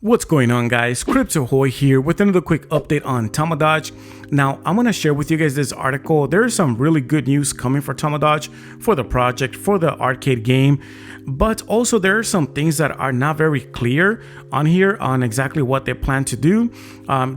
What's going on, guys? Ahoy here with another quick update on Tamadoge. Now, I'm going to share with you guys this article. There is some really good news coming for Tamadoge, for the project, for the arcade game, but also there are some things that are not very clear on here on exactly what they plan to do.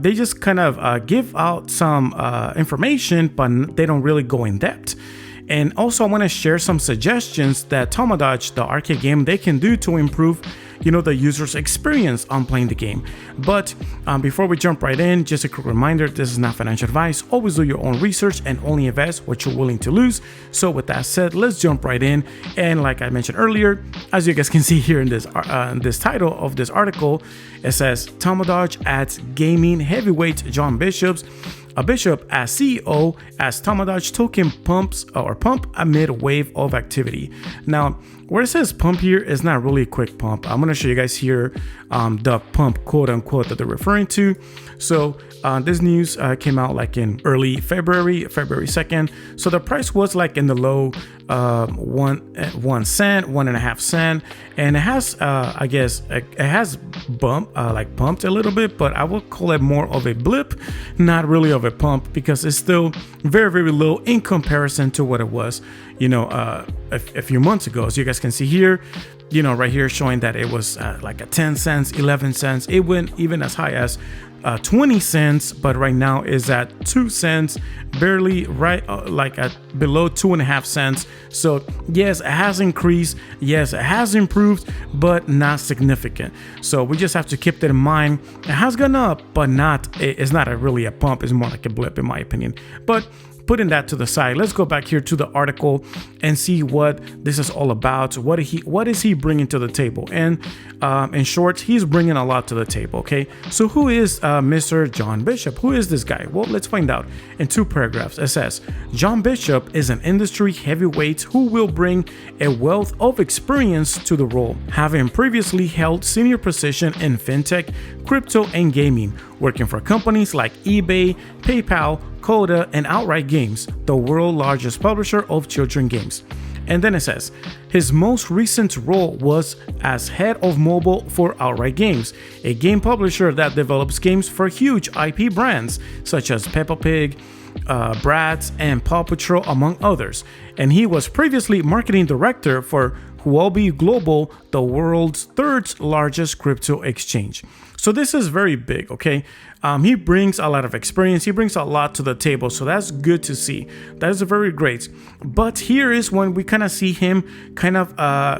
They just kind of give out some information, but they don't really go in depth. And also I want to share some suggestions that Tamadoge, the arcade game, they can do to improve the user's experience on playing the game. But before we jump right in, just a quick reminder, this is not financial advice. Always do your own research and only invest what you're willing to lose. So with that said, let's jump right in. And like I mentioned earlier, as you guys can see here in this title of this article, it says Tamadoge adds gaming heavyweight John Bishop as CEO as Tamadoge token pump amid wave of activity. Now, where it says pump here is not really a quick pump. I'm going to show you guys here the pump, quote unquote, that they're referring to. So this news came out like in early February 2nd. So the price was like in the low 1 cent, 1.5 cent, and it has I guess it has pumped a little bit, but I would call it more of a blip, not really of a pump, because it's still very, very low in comparison to what it was a few months ago. As you guys can see here, right here showing that it was like a 10 cents, 11 cents. It went even as high as 20 cents, but right now is at 2 cents, barely right like at below 2.5 cents. So yes, it has increased, yes, it has improved, but not significant. So we just have to keep that in mind. It has gone up, but it's not really a pump. It's more like a blip in my opinion. But putting that to the side, let's go back here to the article and see what this is all about. What is he bringing to the table? And in short, he's bringing a lot to the table. Okay, so who is Mr. John Bishop? Who is this guy? Well, let's find out. In 2 paragraphs, it says John Bishop is an industry heavyweight who will bring a wealth of experience to the role, having previously held senior position in fintech, crypto, and gaming, working for companies like eBay, PayPal, Coda, and Outright Games, the world's largest publisher of children games. And then it says his most recent role was as head of mobile for Outright Games, a game publisher that develops games for huge IP brands such as Peppa Pig, Bratz, and Paw Patrol, among others. And he was previously marketing director for Huobi Global, the world's 3rd largest crypto exchange. So this is very big, okay? He brings a lot of experience. He brings a lot to the table. So that's good to see. That is very great. But here is when we kind of see him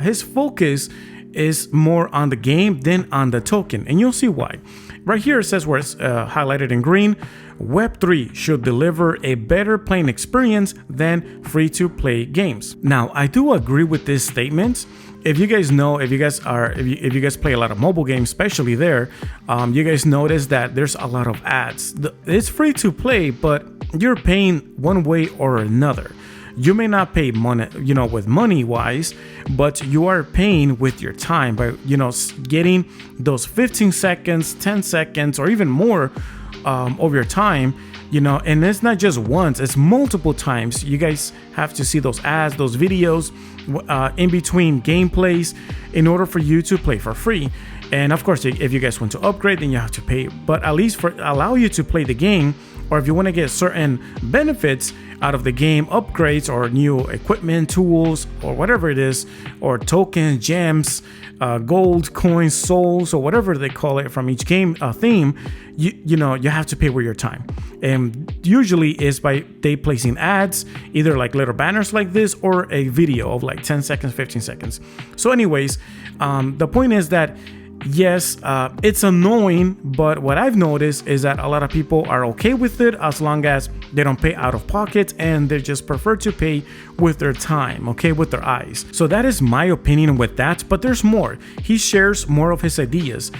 his focus is more on the game than on the token. And you'll see why. Right here it says, where it's highlighted in green, Web3 should deliver a better playing experience than free-to-play games. Now, I do agree with this statement. If you guys play a lot of mobile games, especially there, you guys notice that there's a lot of ads. It's free to play, but you're paying one way or another. You may not pay money, with money wise, but you are paying with your time by, getting those 15 seconds, 10 seconds, or even more of your time. And it's not just once, it's multiple times. You guys have to see those ads, those videos in between gameplays in order for you to play for free. And of course, if you guys want to upgrade, then you have to pay, but at least allow you to play the game. Or if you want to get certain benefits out of the game, upgrades or new equipment, tools, or whatever it is, or tokens, gems, gold, coins, souls, or whatever they call it from each game theme, you have to pay with your time. And usually is by they placing ads, either like little banners like this or a video of like 10 seconds, 15 seconds. So anyways, the point is that yes, it's annoying, but what I've noticed is that a lot of people are okay with it as long as they don't pay out of pocket and they just prefer to pay with their time, okay, with their eyes. So that is my opinion with that, but there's more. He shares more of his ideas.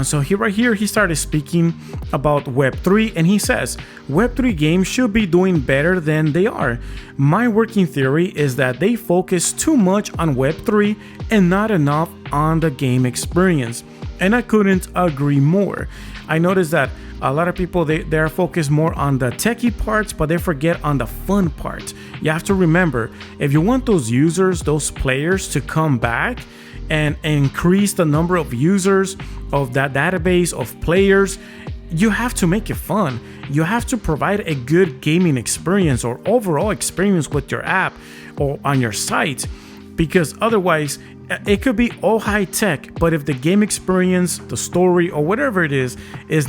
So he started speaking about Web3, and he says, Web3 games should be doing better than they are. My working theory is that they focus too much on Web3 and not enough on the game experience. And I couldn't agree more. I noticed that a lot of people, they're focused more on the techie parts, but they forget on the fun part. You have to remember, if you want those users, those players to come back, and increase the number of users of that database of players, you have to make it fun. You have to provide a good gaming experience or overall experience with your app or on your site, because otherwise it could be all high tech, but if the game experience, the story, or whatever it is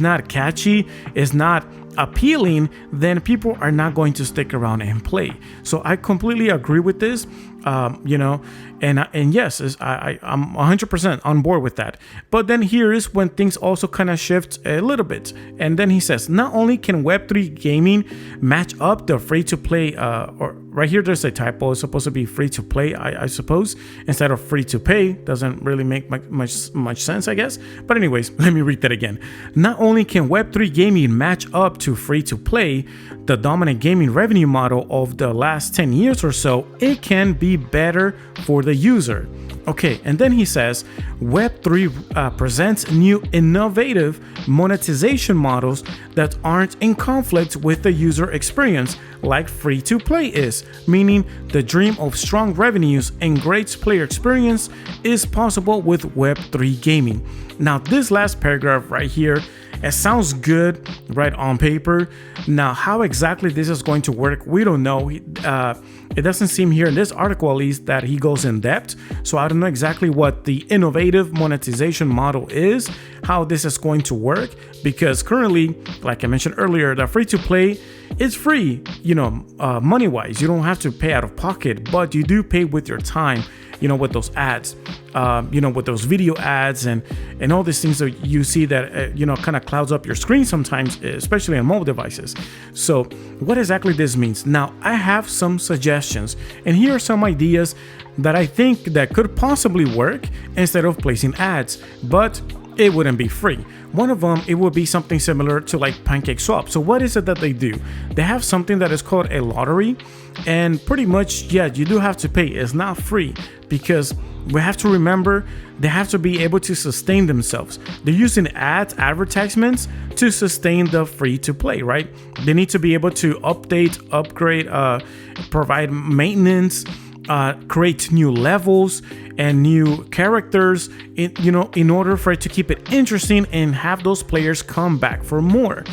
not catchy, is not appealing, then people are not going to stick around and play. So I completely agree with this, and yes, I'm 100% on board with that. But then here is when things also kind of shift a little bit. And then he says, not only can Web3 gaming match up the free-to-play, or right here there's a typo, it's supposed to be free-to-play, I suppose, instead of free-to-pay. Doesn't really make much sense, I guess. But anyways, let me read that again. Not only can Web3 gaming match up to free-to-play, the dominant gaming revenue model of the last 10 years or so, it can be better for the user. Okay, and then he says Web3 presents new innovative monetization models that aren't in conflict with the user experience like free-to-play is, meaning the dream of strong revenues and great player experience is possible with Web3 gaming. Now, this last paragraph right here, it sounds good right on paper. Now, how exactly this is going to work, we don't know. It doesn't seem here in this article, at least, that he goes in depth. So I don't know exactly what the innovative monetization model is, how this is going to work, because currently, like I mentioned earlier, the free-to-play is free, money-wise. You don't have to pay out of pocket, but you do pay with your time, with those ads, with those video ads and all these things that you see that, kind of clouds up your screen sometimes, especially on mobile devices. So what exactly this means? Now, I have some suggestions, and here are some ideas that I think that could possibly work instead of placing ads, but it wouldn't be free. One of them, it would be something similar to like PancakeSwap. So what is it that they do? They have something that is called a lottery, and pretty much, yeah, you do have to pay. It's not free, because we have to remember they have to be able to sustain themselves. They're using ads, advertisements to sustain the free to play, right? They need to be able to update, upgrade, provide maintenance, create new levels and new characters in order for it to keep it interesting and have those players come back for more.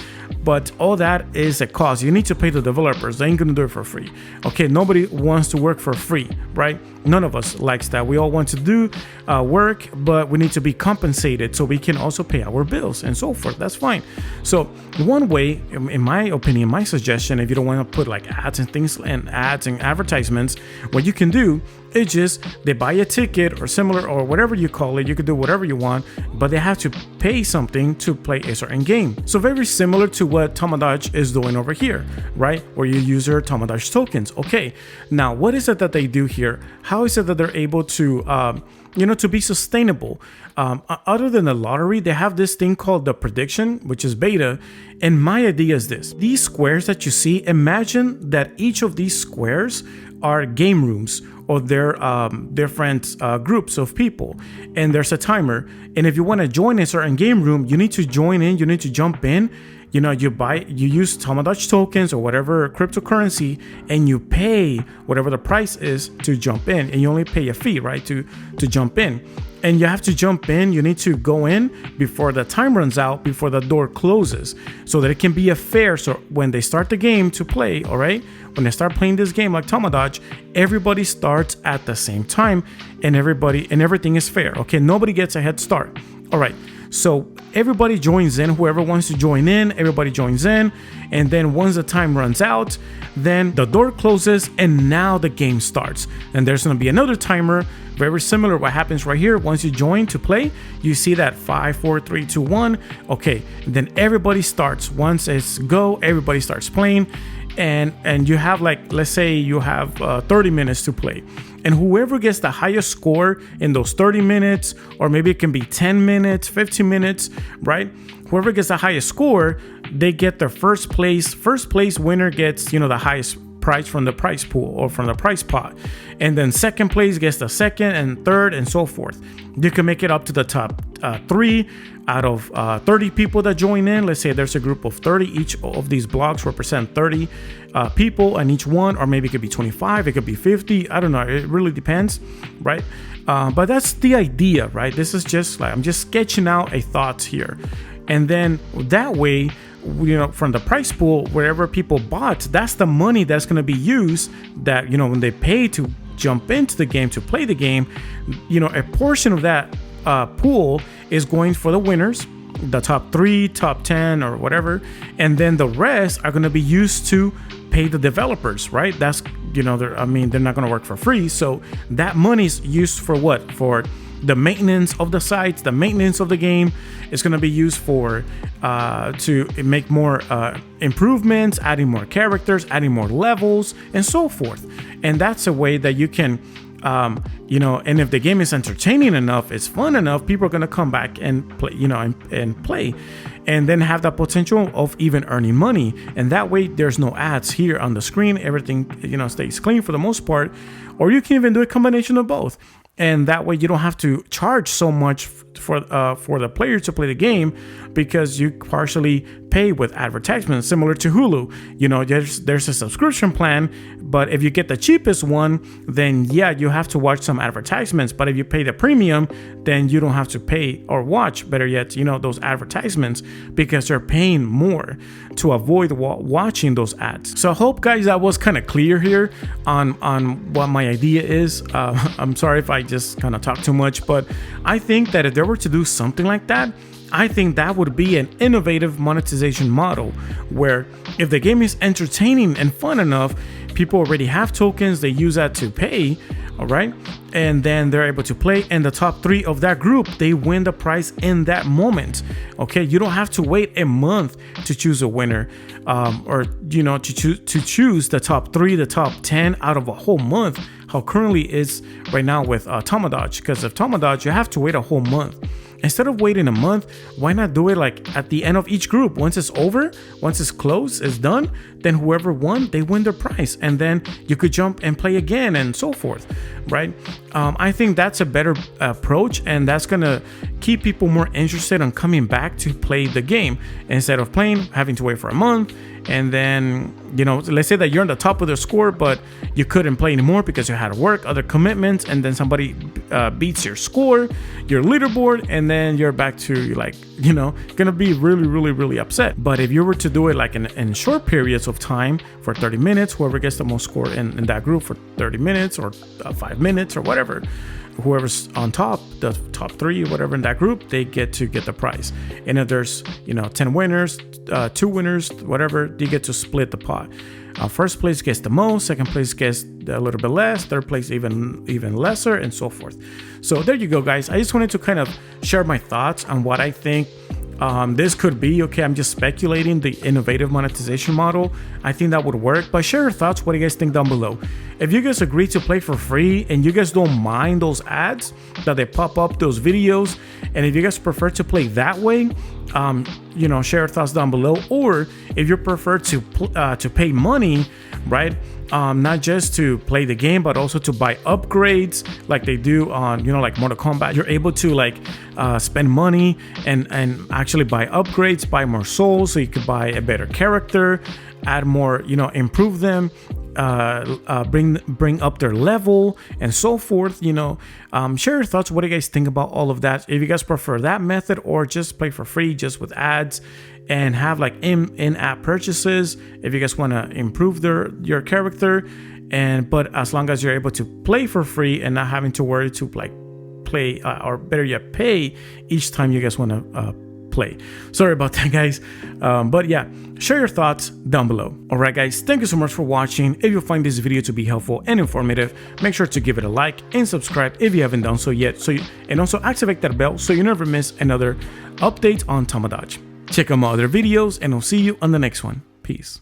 But all that is a cost. You need to pay the developers. They ain't gonna do it for free. Okay, nobody wants to work for free, right? None of us likes that. We all want to do work, but we need to be compensated so we can also pay our bills and so forth. That's fine. So one way, in my opinion, my suggestion, if you don't want to put like ads and things and ads and advertisements, what you can do is just they buy a ticket or similar or whatever you call it. You can do whatever you want, but they have to pay something to play a certain game. So very similar to what Tamadoge is doing over here, right? Where you use your Tamadoge tokens. Okay, now what is it that they do here? How is it that they're able to, to be sustainable? Other than the lottery, they have this thing called the prediction, which is beta. And my idea is this: these squares that you see, imagine that each of these squares are game rooms, or they're different groups of people, and there's a timer. And if you want to join a certain game room, you need to join in, you need to jump in. You use Tamadoge tokens or whatever cryptocurrency, and you pay whatever the price is to jump in, and you only pay a fee, right, to jump in. And you have to jump in, you need to go in before the time runs out, before the door closes, so that it can be a fair. So when they start the game to play, all right, when they start playing this game like Tamadoge, everybody starts at the same time, and everything is fair. Okay, nobody gets a head start. All right. So everybody joins in, whoever wants to join in, everybody joins in. And then once the time runs out, then the door closes and now the game starts. And there's going to be another timer, very similar to what happens right here. Once you join to play, you see that 5, 4, 3, 2, 1. Okay, then everybody starts. Once it's go, everybody starts playing. And you have, like, let's say you have 30 minutes to play. And whoever gets the highest score in those 30 minutes, or maybe it can be 10 minutes, 15 minutes, right? Whoever gets the highest score, they get their first place. First place winner gets, the highest prize from the prize pool or from the prize pot, and then second place gets the second and third and so forth. You can make it up to the top 3 out of 30 people that join in. Let's say there's a group of 30, each of these blocks represent 30 people, and each one, or maybe it could be 25, it could be 50, I don't know, it really depends, right? But that's the idea, right? This is just like, I'm just sketching out a thought here, and then that way, you know, from the prize pool, wherever people bought, that's the money that's going to be used, that, you know, when they pay to jump into the game, to play the game, you know, a portion of that pool is going for the winners, the top 3, top 10 or whatever, and then the rest are going to be used to pay the developers, right? That's, you know, they're not going to work for free, so that money is used for what? For the maintenance of the sites, the maintenance of the game. Is going to be used for to make more improvements, adding more characters, adding more levels, and so forth. And that's a way that you can, you know, and if the game is entertaining enough, it's fun enough, people are going to come back and play, you know, and play, and then have the potential of even earning money. And that way, there's no ads here on the screen. Everything, you know, stays clean for the most part. Or you can even do a combination of both. And that way you don't have to charge so much for the player to play the game, because you partially pay with advertisements, similar to Hulu. You know, there's a subscription plan, but if you get the cheapest one, then yeah, you have to watch some advertisements. But if you pay the premium, then you don't have to pay or watch, better yet, you know, those advertisements, because they're paying more to avoid watching those ads. So I hope, guys, that was kind of clear here on what my idea is. I'm sorry if I just kind of talk too much, but I think that if they were to do something like that, I think that would be an innovative monetization model, where if the game is entertaining and fun enough, people already have tokens, they use that to pay, all right? And then they're able to play, and the top 3 of that group, they win the prize in that moment, okay? You don't have to wait a month to choose a winner, or, you know, to choose the top 3, the top 10 out of a whole month, how currently is right now with Tamadoge. Because of Tamadoge, you have to wait a whole month. Instead of waiting a month, why not do it like at the end of each group? Once it's over, once it's closed, it's done, then whoever won, they win their prize. And then you could jump and play again and so forth, right? I think that's a better approach, and that's going to keep people more interested in coming back to play the game, instead of having to wait for a month. And then, you know, let's say that you're on the top of the score, but you couldn't play anymore because you had work, other commitments, and then somebody beats your score, your leaderboard, and then you're back to, like, you know, gonna be really, really, really upset. But if you were to do it like in short periods of time, for 30 minutes, whoever gets the most score in that group for 30 minutes or 5 minutes or whatever, whoever's on top, the top 3, whatever in that group, they get the prize. And if there's, you know, 10 winners, 2 winners, whatever, you get to split the pot. First place gets the most, second place gets a little bit less, third place even lesser, and so forth. So there you go, guys. I just wanted to kind of share my thoughts on what I think this could be. Okay, I'm just speculating the innovative monetization model. I think that would work, but share your thoughts. What do you guys think down below? If you guys agree to play for free and you guys don't mind those ads that they pop up, those videos, and if you guys prefer to play that way, you know, share your thoughts down below. Or if you prefer to pay money, right? Not just to play the game, but also to buy upgrades like they do on, you know, like Mortal Kombat. You're able to like spend money and actually buy upgrades, buy more souls, so you could buy a better character, add more, you know, improve them, bring up their level, and so forth. You know, share your thoughts. What do you guys think about all of that? If you guys prefer that method, or just play for free, just with ads, and have like in-app purchases if you guys want to improve your character, but as long as you're able to play for free and not having to worry to like play or better yet pay each time you guys want to play. Sorry about that, guys, but yeah, share your thoughts down below. All right, guys, thank you so much for watching. If you find this video to be helpful and informative, make sure to give it a like and subscribe if you haven't done so yet, and also activate that bell so you never miss another update on Tamadoge. Check out my other videos, and I'll see you on the next one. Peace.